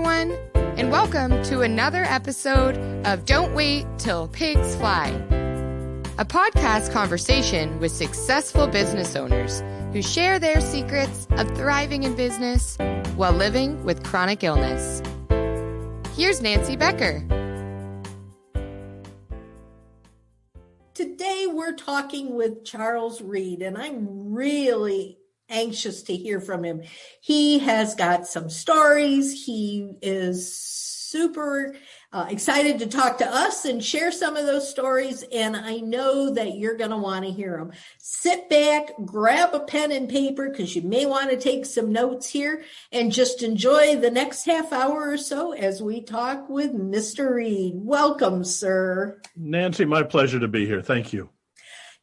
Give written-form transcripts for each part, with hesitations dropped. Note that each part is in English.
everyone, and welcome to another episode of Don't Wait Till Pigs Fly, a podcast conversation with successful business owners who share their secrets of thriving in business while living with chronic illness. Here's Nancy Becker. Today we're talking with Charles Reed, and I'm really anxious to hear from him. He has got some stories. He is super excited to talk to us and share some of those stories, and I know that you're going to want to hear them. Sit back, grab a pen and paper, because you may want to take some notes here, and just enjoy the next half hour or so as we talk with Mr. Reed. Welcome, sir. Nancy, my pleasure to be here. Thank you.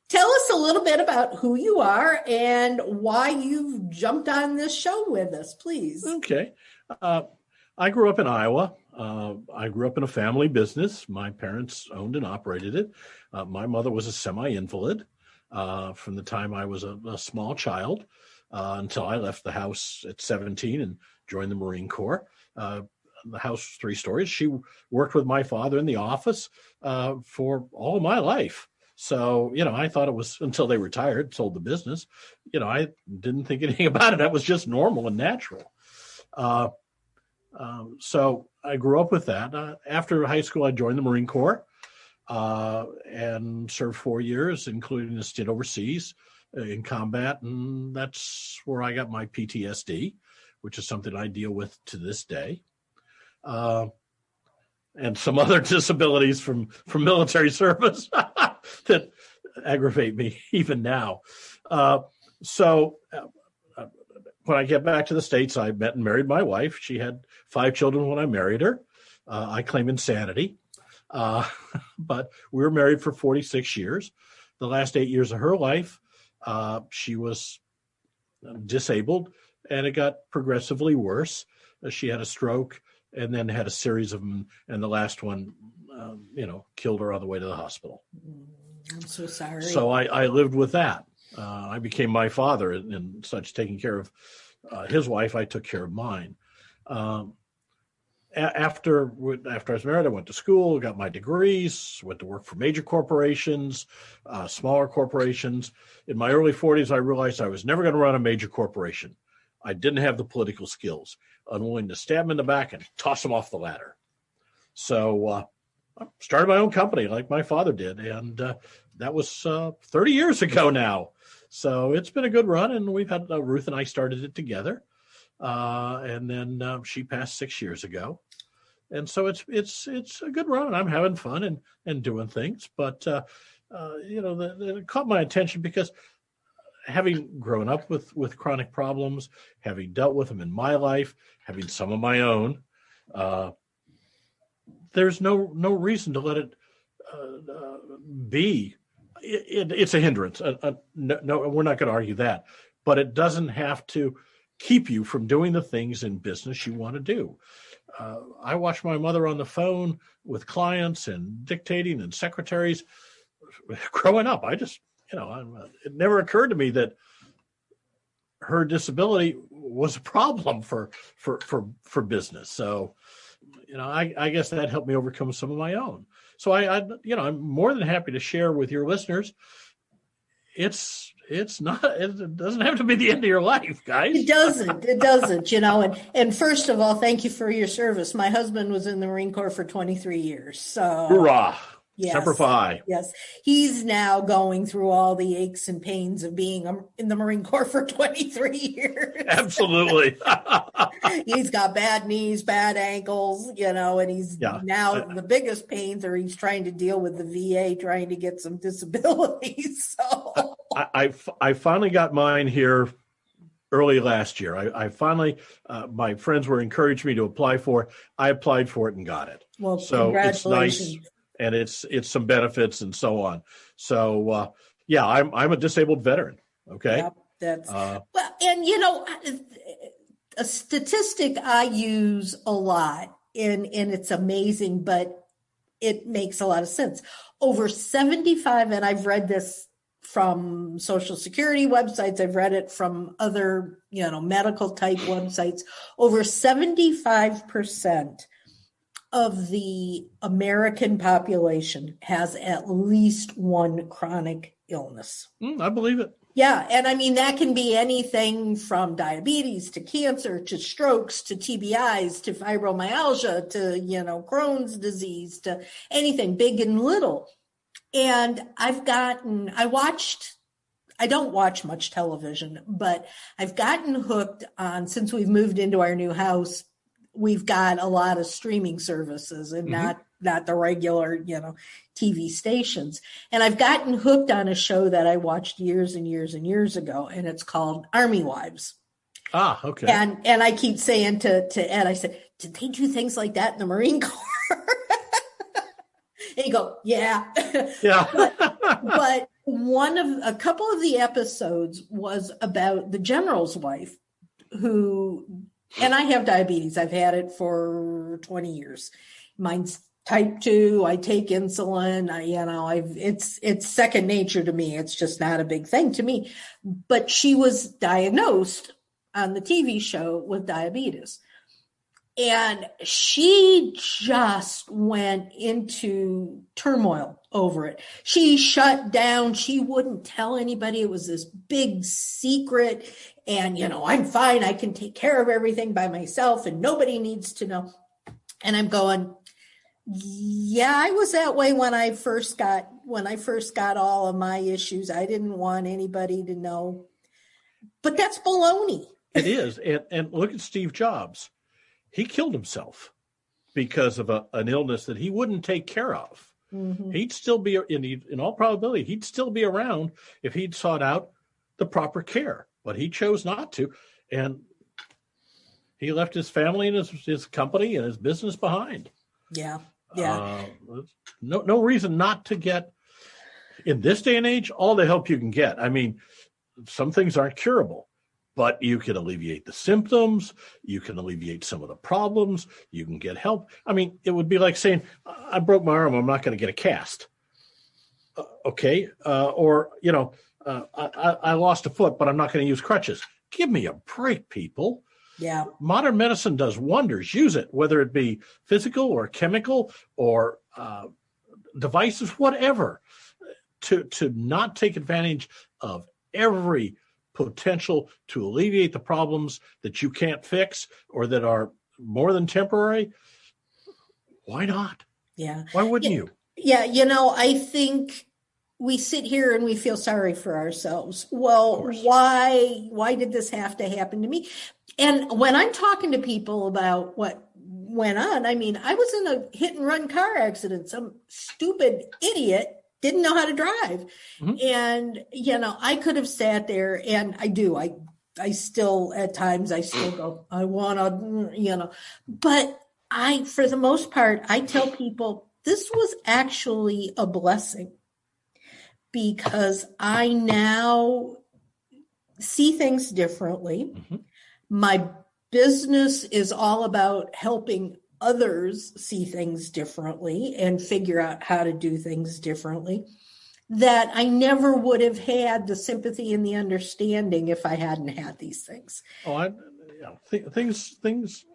Tell us a little bit about who you are and why you've jumped on this show with us, please. Okay. I grew up in Iowa. I grew up in a family business. My parents owned and operated it. My mother was a semi-invalid from the time I was a small child until I left the house at 17 and joined the Marine Corps. The house was 3 stories. She worked with my father in the office for all of my life. So, I thought it was until they retired, sold the business. I didn't think anything about it. That was just normal and natural. So I grew up with that. After high school, I joined the Marine Corps and served 4 years, including a stint overseas in combat. And that's where I got my PTSD, which is something I deal with to this day. And some other disabilities from military service that aggravate me even now. So when I get back to the States, I met and married my wife. She had 5 children when I married her. I claim insanity, but we were married for 46 years. The last 8 years of her life, she was disabled, and it got progressively worse. She had a stroke and then had a series of them, and the last one, killed her on the way to the hospital. I'm so sorry. So I lived with that. I became my father and such, taking care of his wife. I took care of mine. After I was married, I went to school, got my degrees, went to work for major corporations, smaller corporations. In my early 40s, I realized I was never going to run a major corporation. I didn't have the political skills. I'm willing to stab them in the back and toss them off the ladder. So I started my own company like my father did, and that was 30 years ago now. So it's been a good run, and we've had Ruth and I started it together, and then she passed 6 years ago, and so it's a good run. And I'm having fun and doing things, but it caught my attention because having grown up with chronic problems, having dealt with them in my life, having some of my own, there's no reason to let it be. It's a hindrance. No, we're not going to argue that, but it doesn't have to keep you from doing the things in business you want to do. I watched my mother on the phone with clients and dictating and secretaries growing up. I just, it never occurred to me that her disability was a problem for business. So, I guess that helped me overcome some of my own. So I'm more than happy to share with your listeners. It doesn't have to be the end of your life, guys. It doesn't, and first of all, thank you for your service. My husband was in the Marine Corps for 23 years. So hoorah. Yes. Semper Fi. Yes. He's now going through all the aches and pains of being in the Marine Corps for 23 years. Absolutely. He's got bad knees, bad ankles, and he's now the biggest pains are he's trying to deal with the VA, trying to get some disabilities. So I finally got mine here early last year. I finally, my friends were encouraging me to apply for it. I applied for it and got it. Well, so congratulations. It's nice. And it's some benefits and so on. So I'm a disabled veteran. Okay, yep, that's a statistic I use a lot, and it's amazing, but it makes a lot of sense. Over 75, and I've read this from Social Security websites. I've read it from other, medical type websites. Over 75% of the American population has at least one chronic illness. I believe it. Yeah. And I mean, that can be anything from diabetes to cancer to strokes to TBIs to fibromyalgia to, Crohn's disease to anything big and little. And I don't watch much television, but I've gotten hooked on, since we've moved into our new house, we've got a lot of streaming services and not the regular, TV stations. And I've gotten hooked on a show that I watched years and years and years ago, and it's called Army Wives. Ah, okay. And I keep saying to Ed, I said, did they do things like that in the Marine Corps? And you go, yeah. Yeah. but a couple of the episodes was about the general's wife who, and I have diabetes. I've had it for 20 years. Mine's type 2. I take insulin. It's second nature to me. It's just not a big thing to me. But she was diagnosed on the TV show with diabetes. And she just went into turmoil over it. She shut down. She wouldn't tell anybody. It was this big secret. And, I'm fine. I can take care of everything by myself and nobody needs to know. And I'm going, yeah, I was that way when I first got all of my issues. I didn't want anybody to know. But that's baloney. It is. And look at Steve Jobs. He killed himself because of an illness that he wouldn't take care of. Mm-hmm. He'd still be, in all probability, he'd still be around if he'd sought out the proper care, but he chose not to. And he left his family and his company and his business behind. Yeah. Yeah. No reason not to get, in this day and age, all the help you can get. I mean, some things aren't curable. But you can alleviate the symptoms. You can alleviate some of the problems. You can get help. I mean, it would be like saying, I broke my arm. I'm not going to get a cast. Okay. Or, I lost a foot, but I'm not going to use crutches. Give me a break, people. Yeah. Modern medicine does wonders. Use it, whether it be physical or chemical or devices, whatever, to not take advantage of every potential to alleviate the problems that you can't fix or that are more than temporary. Why not? Yeah. Why wouldn't you? Yeah. I think we sit here and we feel sorry for ourselves. Well, why did this have to happen to me? And when I'm talking to people about what went on, I mean, I was in a hit and run car accident. Some stupid idiot didn't know how to drive. Mm-hmm. And, I could have sat there, and I do. I still, at times, I still go, I want to, but for the most part, I tell people this was actually a blessing because I now see things differently. Mm-hmm. My business is all about helping others see things differently and figure out how to do things differently, that I never would have had the sympathy and the understanding if I hadn't had these things.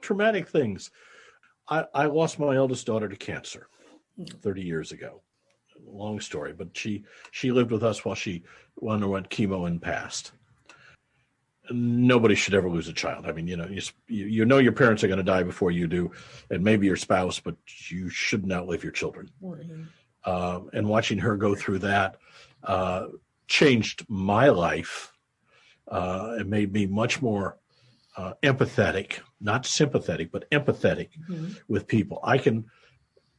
Traumatic things. I lost my eldest daughter to cancer 30 years ago. Long story, but she lived with us while she underwent chemo and passed. Nobody should ever lose a child. I mean, you know your parents are going to die before you do, and maybe your spouse, but you shouldn't outlive your children. Mm-hmm. And watching her go through that changed my life. It made me much more empathetic, not sympathetic, but empathetic with people.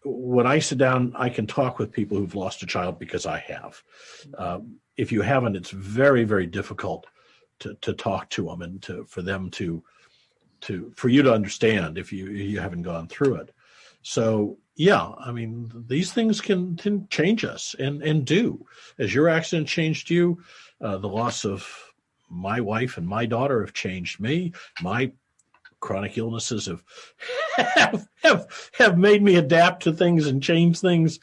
When I sit down, I can talk with people who've lost a child because I have. If you haven't, it's very, very difficult to talk to them and for you to understand if you haven't gone through it. So yeah, I mean, these things can change us and do. As your accident changed you, the loss of my wife and my daughter have changed me. My chronic illnesses have made me adapt to things and change things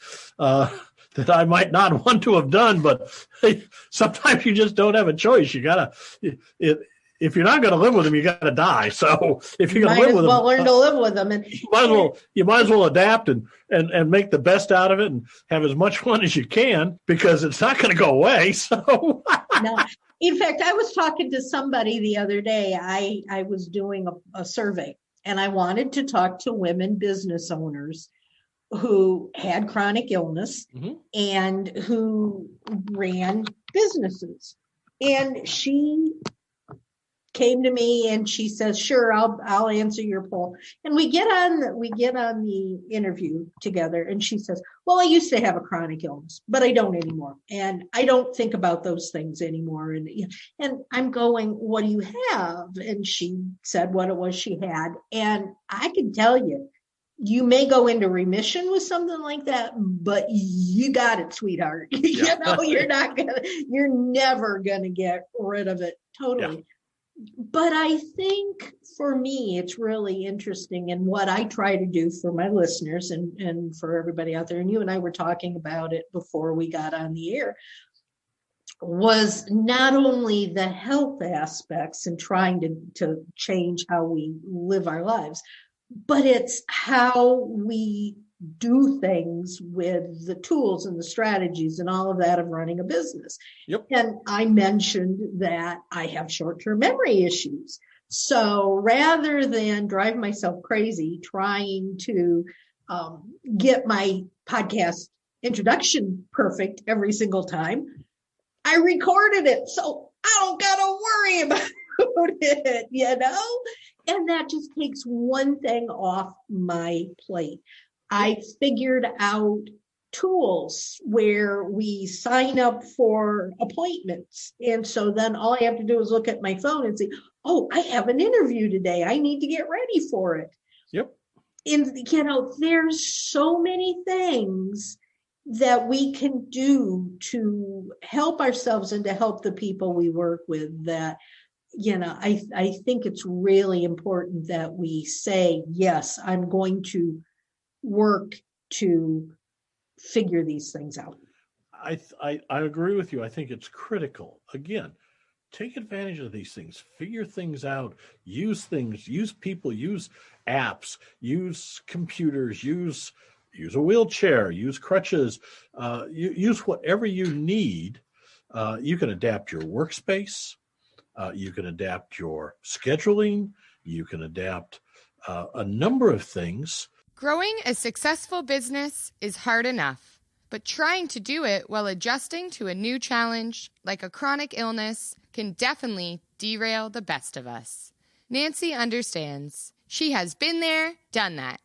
that I might not want to have done, but sometimes you just don't have a choice. You gotta, if you're not going to live with them, you got to die. So if you're going to live with them, learn to live with them, and you might as well adapt and make the best out of it and have as much fun as you can, because it's not going to go away. So no. In fact, I was talking to somebody the other day. I was doing a survey, and I wanted to talk to women business owners who had chronic illness and who ran businesses. And she came to me and she says, "Sure, I'll answer your poll." And we get on the interview together, and she says, "Well, I used to have a chronic illness, but I don't anymore, and I don't think about those things anymore." And I'm going, "What do you have?" And she said what it was she had, and I can tell you, you may go into remission with something like that, but you got it, sweetheart. Yeah. You're never gonna get rid of it totally. Yeah. But I think for me, it's really interesting, and what I try to do for my listeners and for everybody out there, and you and I were talking about it before we got on the air, was not only the health aspects and trying to change how we live our lives, but it's how we do things with the tools and the strategies and all of that of running a business. Yep. And I mentioned that I have short-term memory issues. So rather than drive myself crazy trying to get my podcast introduction perfect every single time, I recorded it. So I don't got to worry about it, And that just takes one thing off my plate. I figured out tools where we sign up for appointments. And so then all I have to do is look at my phone and say, "Oh, I have an interview today. I need to get ready for it." Yep. And, there's so many things that we can do to help ourselves and to help the people we work with that, I think it's really important that we say, yes, I'm going to work to figure these things out. I agree with you. I think it's critical. Again, take advantage of these things, figure things out, use people, use apps, use computers, use a wheelchair, use crutches, use whatever you need. You can adapt your workspace. You can adapt your scheduling. You can adapt a number of things. Growing a successful business is hard enough, but trying to do it while adjusting to a new challenge like a chronic illness can definitely derail the best of us. Nancy understands. She has been there, done that.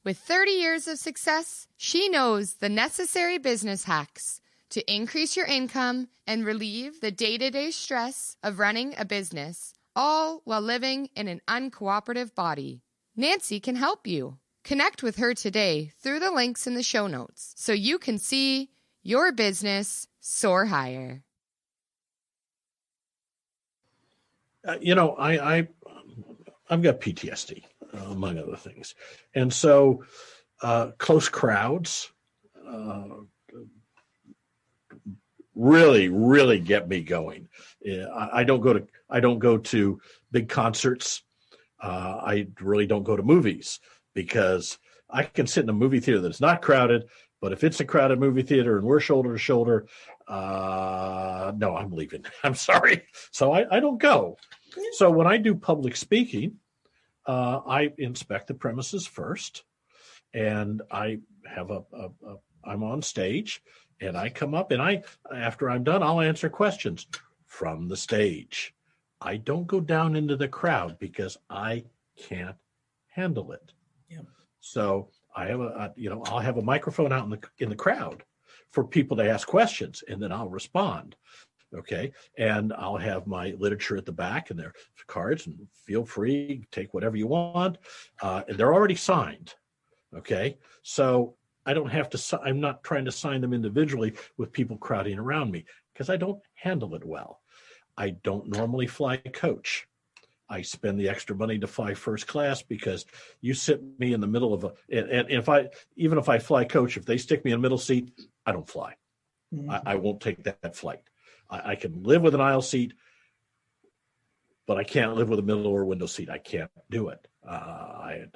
With 30 years of success, she knows the necessary business hacks to increase your income and relieve the day-to-day stress of running a business, all while living in an uncooperative body. Nancy can help you. Connect with her today through the links in the show notes so you can see your business soar higher. I've got PTSD, among other things. And so close crowds really, really get me going. I don't go to big concerts. I really don't go to movies, because I can sit in a movie theater that's not crowded, but if it's a crowded movie theater and we're shoulder to shoulder, no, I'm leaving. I'm sorry. So I don't go. So when I do public speaking, I inspect the premises first, and I have I'm on stage, and I come up, and after I'm done, I'll answer questions from the stage. I don't go down into the crowd because I can't handle it. Yeah. So I have I'll have a microphone out in the crowd for people to ask questions, and then I'll respond. Okay. And I'll have my literature at the back and their cards, and feel free, take whatever you want. And they're already signed. Okay. So I don't have to, I'm not trying to sign them individually with people crowding around me, because I don't handle it well. I don't normally fly coach. I spend the extra money to fly first class because you sit me in the middle of and even if I fly coach, if they stick me in the middle seat, I don't fly. Mm-hmm. I won't take that flight. I can live with an aisle seat, but I can't live with a middle or window seat. I can't do it. I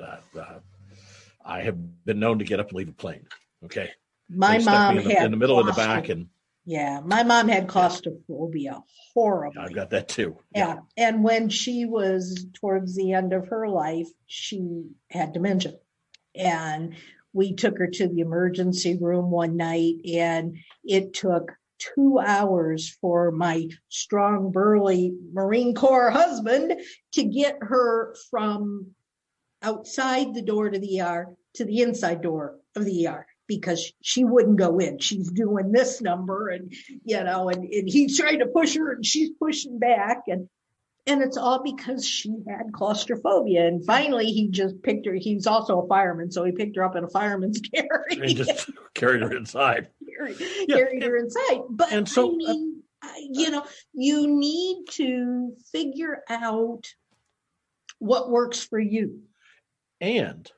have been known to get up and leave a plane. Okay. My mom had in the middle of the back and. Yeah, my mom had claustrophobia, horrible. I got that too. Yeah, and when she was towards the end of her life, she had dementia. And we took her to the emergency room one night, and it took 2 hours for my strong, burly Marine Corps husband to get her from outside the door to the ER to the inside door of the ER. Because she wouldn't go in. She's doing this number and he's trying to push her and she's pushing back. And it's all because she had claustrophobia. And finally, he just picked her. He's also a fireman. So he picked her up in a fireman's carry. And just carried her inside. Carried her inside. But and so, you need to figure out what works for you. And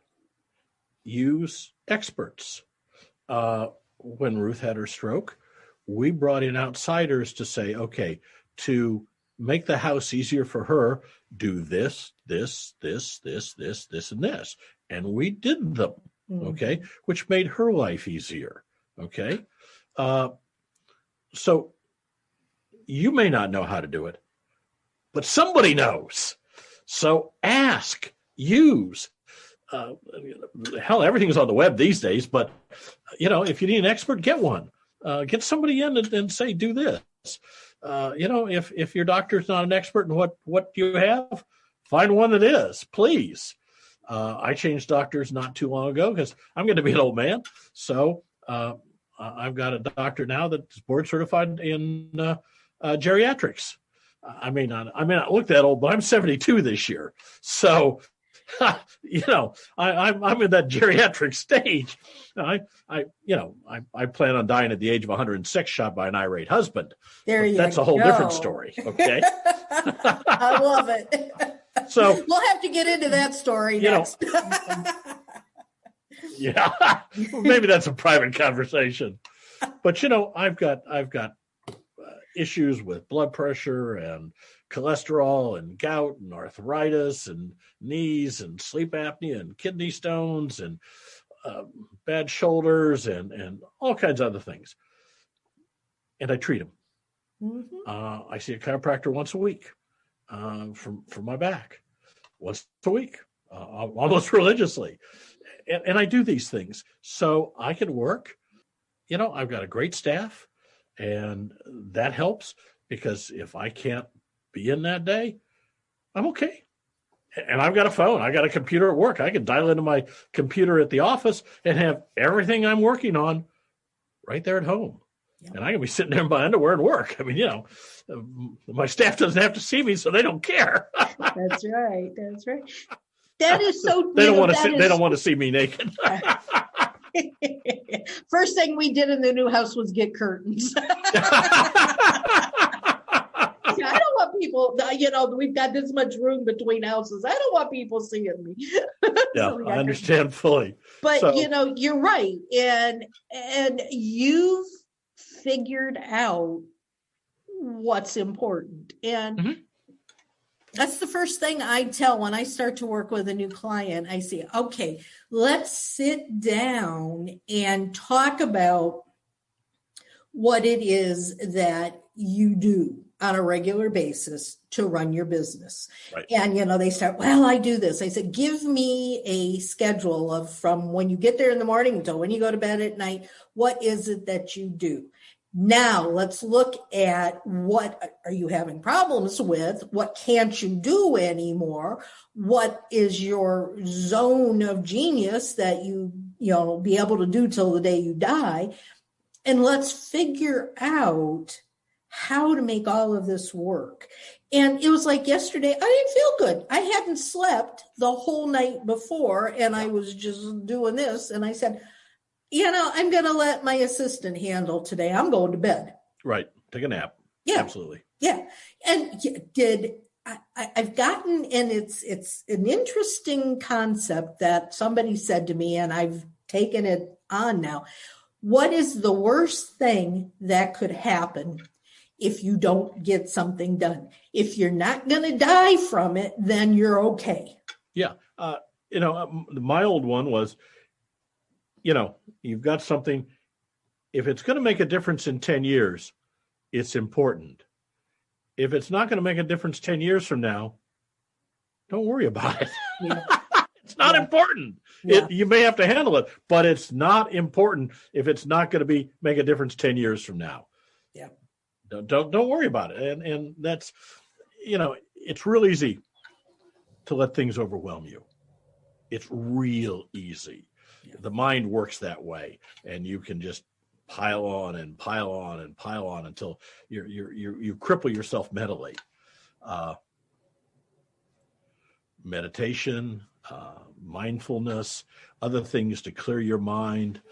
use experts. When Ruth had her stroke, we brought in outsiders to say, okay, to make the house easier for her, do this, this, this, this, this, this, and this. And we did them, okay, which made her life easier, okay? So you may not know how to do it, but somebody knows. So ask, use. Hell, everything's on the web these days, but if you need an expert, get one. Get somebody in and say, do this. If your doctor's not an expert in what you have, find one that is, please. I changed doctors not too long ago because I'm going to be an old man. So I've got a doctor now that's board certified in geriatrics. I may not look that old, but I'm 72 this year. So I'm in that geriatric stage. I plan on dying at the age of 106, shot by an irate husband. That's a whole different story. Okay. I love it. So we'll have to get into that story next. Yeah, maybe that's a private conversation. But I've got issues with blood pressure and cholesterol and gout and arthritis and knees and sleep apnea and kidney stones and bad shoulders and all kinds of other things. And I treat them. Mm-hmm. I see a chiropractor once a week for my back, once a week, almost religiously. And I do these things so I can work. I've got a great staff, and that helps because if I can't be in that day, I'm okay. And I've got a phone. I got a computer at work. I can dial into my computer at the office and have everything I'm working on right there at home. Yep. And I can be sitting there in my underwear and work. I mean, my staff doesn't have to see me, so they don't care. That's right. That's right. That is so. They don't want to see. They don't want to see me naked. First thing we did in the new house was get curtains. I don't want people, we've got this much room between houses. I don't want people seeing me. Yeah, so I understand fully. But, you're right. And you've figured out what's important. And that's the first thing I tell when I start to work with a new client. I say, okay, let's sit down and talk about what it is that you do on a regular basis to run your business. Right. And, they start, well, I do this. I said, give me a schedule of from when you get there in the morning until when you go to bed at night, what is it that you do? Now let's look at what are you having problems with? What can't you do anymore? What is your zone of genius that you be able to do till the day you die? And let's figure out how to make all of this work. And it was like yesterday, I didn't feel good. I hadn't slept the whole night before, and I was just doing this. And I said, I'm going to let my assistant handle today. I'm going to bed. Right. Take a nap. Yeah. Absolutely. Yeah. And did I've gotten, and it's an interesting concept that somebody said to me, and I've taken it on now. What is the worst thing that could happen if you don't get something done? If you're not going to die from it, then you're okay. Yeah. My old one was, you've got something. If it's going to make a difference in 10 years, it's important. If it's not going to make a difference 10 years from now, don't worry about it. Yeah. It's not important. Yeah. You may have to handle it, but it's not important if it's not going to make a difference 10 years from now. Yeah. Don't worry about it. And that's, it's real easy to let things overwhelm you. It's real easy. Yeah. The mind works that way, and you can just pile on and pile on and pile on until you cripple yourself mentally. Meditation, mindfulness, other things to clear your mind,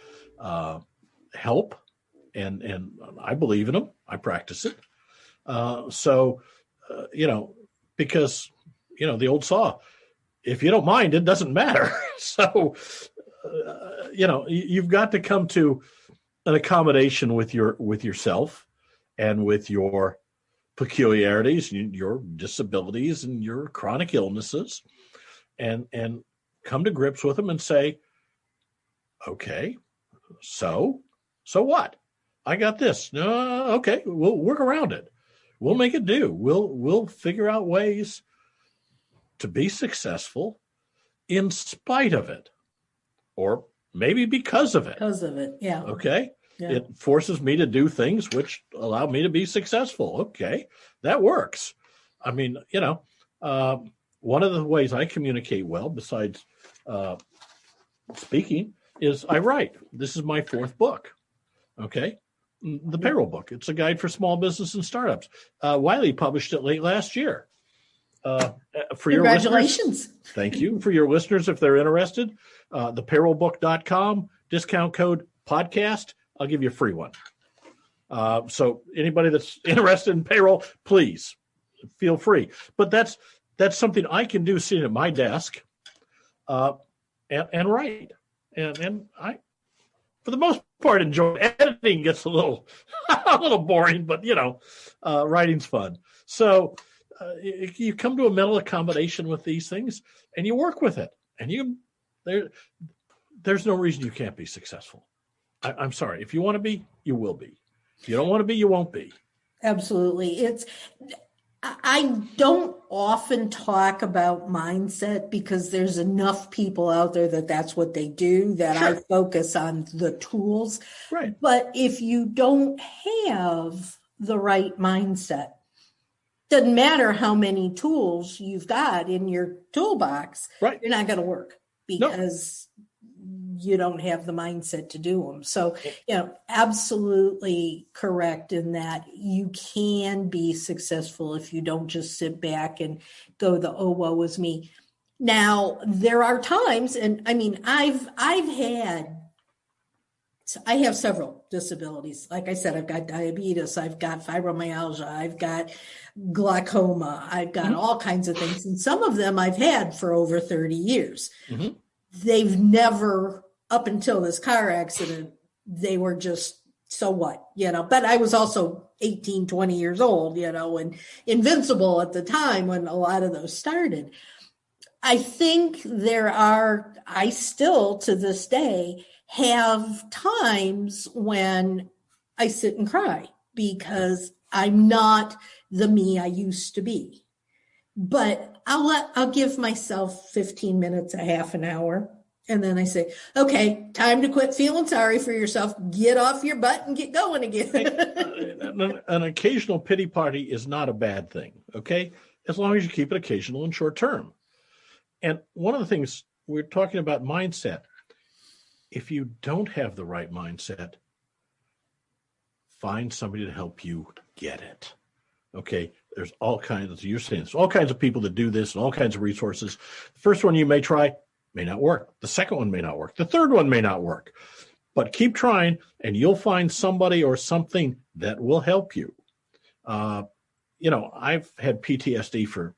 help, and I believe in them. I practice it. Because the old saw, if you don't mind, it doesn't matter. So, you've got to come to an accommodation with yourself and with your peculiarities, your disabilities, and your chronic illnesses, and come to grips with them and say, okay, so what? I got this. No, okay, we'll work around it. We'll make it do. We'll figure out ways to be successful in spite of it, or maybe because of it. Because of it, yeah. Okay. Yeah. It forces me to do things which allow me to be successful. Okay. That works. I mean, one of the ways I communicate well, besides speaking, is I write. This is my 4th book. Okay. The Payroll Book. It's a guide for small business and startups. Wiley published it late last year. For Congratulations. Thank you. For your listeners, if they're interested, thepayrollbook.com, discount code podcast. I'll give you a free one. So anybody that's interested in payroll, please feel free. But that's something I can do sitting at my desk and write. And I, for the most part, enjoy. Editing gets a little boring, but writing's fun. So you come to a mental accommodation with these things, and you work with it. And there's no reason you can't be successful. I'm sorry. If you want to be, you will be. If you don't want to be, you won't be. Absolutely. I don't often talk about mindset because there's enough people out there that's what they do, that Sure. I focus on the tools. Right. But if you don't have the right mindset, doesn't matter how many tools you've got in your toolbox, Right. you're not going to work because you don't have the mindset to do them. So, absolutely correct in that you can be successful if you don't just sit back and go oh, woe is me. Now, there are times, and I mean, I have several disabilities. Like I said, I've got diabetes, I've got fibromyalgia, I've got glaucoma, I've got all kinds of things. And some of them I've had for over 30 years. Mm-hmm. They've never, up until this car accident, they were just, so what, but I was also 18, 20 years old, and invincible at the time when a lot of those started. I think I still to this day have times when I sit and cry because I'm not the me I used to be. But I'll give myself 15 minutes, a half an hour. And then I say, okay, time to quit feeling sorry for yourself. Get off your butt and get going again. An occasional pity party is not a bad thing, okay? As long as you keep it occasional and short term. And one of the things we're talking about mindset, if you don't have the right mindset, find somebody to help you get it. Okay, there's all kinds, you're saying, there's all kinds of people that do this and all kinds of resources. The first one you may try may not work. The second one may not work. The third one may not work. But keep trying, and you'll find somebody or something that will help you. I've had PTSD for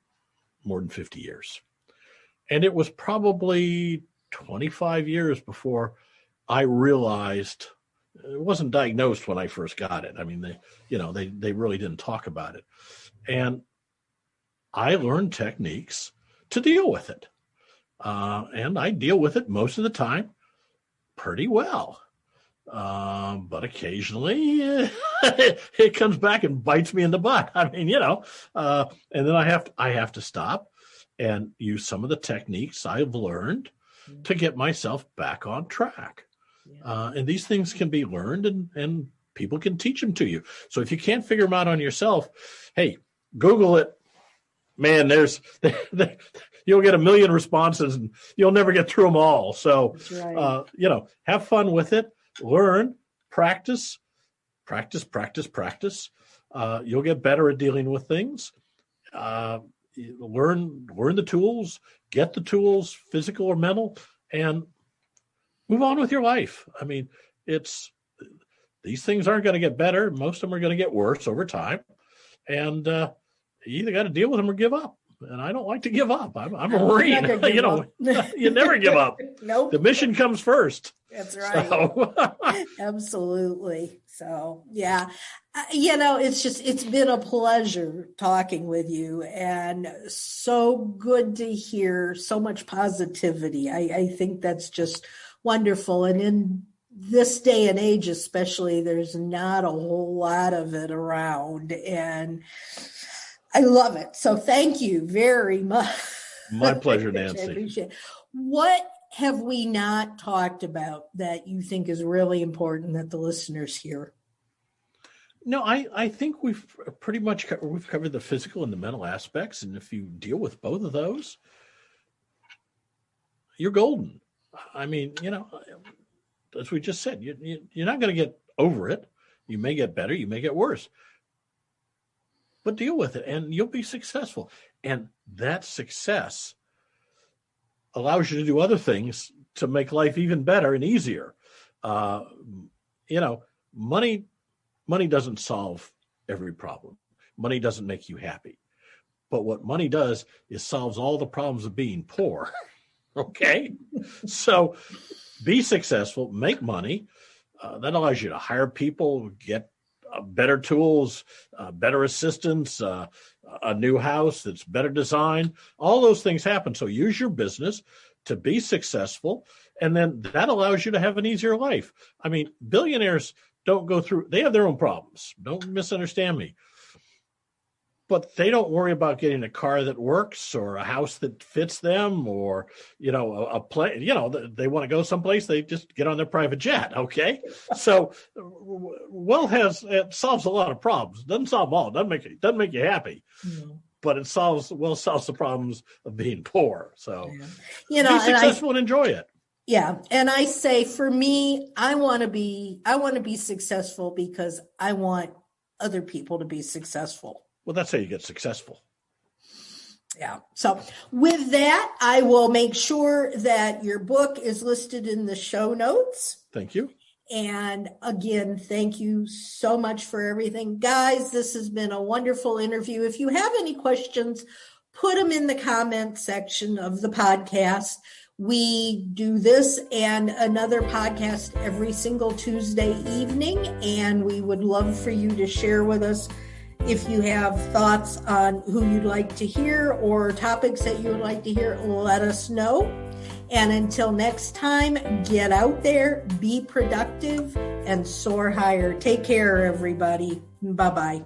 more than 50 years. And it was probably 25 years before I realized it wasn't diagnosed when I first got it. I mean, they really didn't talk about it. And I learned techniques to deal with it. And I deal with it most of the time pretty well. But occasionally it comes back and bites me in the butt. I mean, and then I have to stop and use some of the techniques I've learned to get myself back on track. And these things can be learned and people can teach them to you. So if you can't figure them out on yourself, hey, Google it. Man, you'll get a million responses and you'll never get through them all. So, right. Have fun with it, learn, practice. You'll get better at dealing with things. Learn the tools, get the tools, physical or mental, and move on with your life. I mean, these things aren't going to get better. Most of them are going to get worse over time. And, you either got to deal with them or give up. And I don't like to give up. I'm a Marine. You never give up. Nope. The mission comes first. That's right. So. Absolutely. So, yeah. It's been a pleasure talking with you and so good to hear so much positivity. I think that's just wonderful. And in this day and age, especially, there's not a whole lot of it around. And I love it. So thank you very much. My pleasure, Nancy. I appreciate it. What have we not talked about that you think is really important that the listeners hear? No, I think we've pretty much covered the physical and the mental aspects. And if you deal with both of those, you're golden. I mean, as we just said, you're not going to get over it. You may get better. You may get worse. But deal with it and you'll be successful. And that success allows you to do other things to make life even better and easier. Money doesn't solve every problem. Money doesn't make you happy. But what money does is solves all the problems of being poor. Okay? So be successful, make money. That allows you to hire people, get better tools, better assistance, a new house that's better designed. All those things happen. So use your business to be successful. And then that allows you to have an easier life. I mean, billionaires don't go through, they have their own problems. Don't misunderstand me. But they don't worry about getting a car that works or a house that fits them or, a plane. They want to go someplace, they just get on their private jet. Okay. So it solves a lot of problems. Doesn't solve all. Doesn't make you happy, but it solves the problems of being poor. So, be successful and enjoy it. Yeah. And I say, for me, I want to be successful because I want other people to be successful. Well, that's how you get successful. Yeah. So with that, I will make sure that your book is listed in the show notes. Thank you. And again, thank you so much for everything. Guys, this has been a wonderful interview. If you have any questions, put them in the comment section of the podcast. We do this and another podcast every single Tuesday evening, and we would love for you to share with us if you have thoughts on who you'd like to hear or topics that you would like to hear. Let us know. And until next time, get out there, be productive, and soar higher. Take care, everybody. Bye-bye.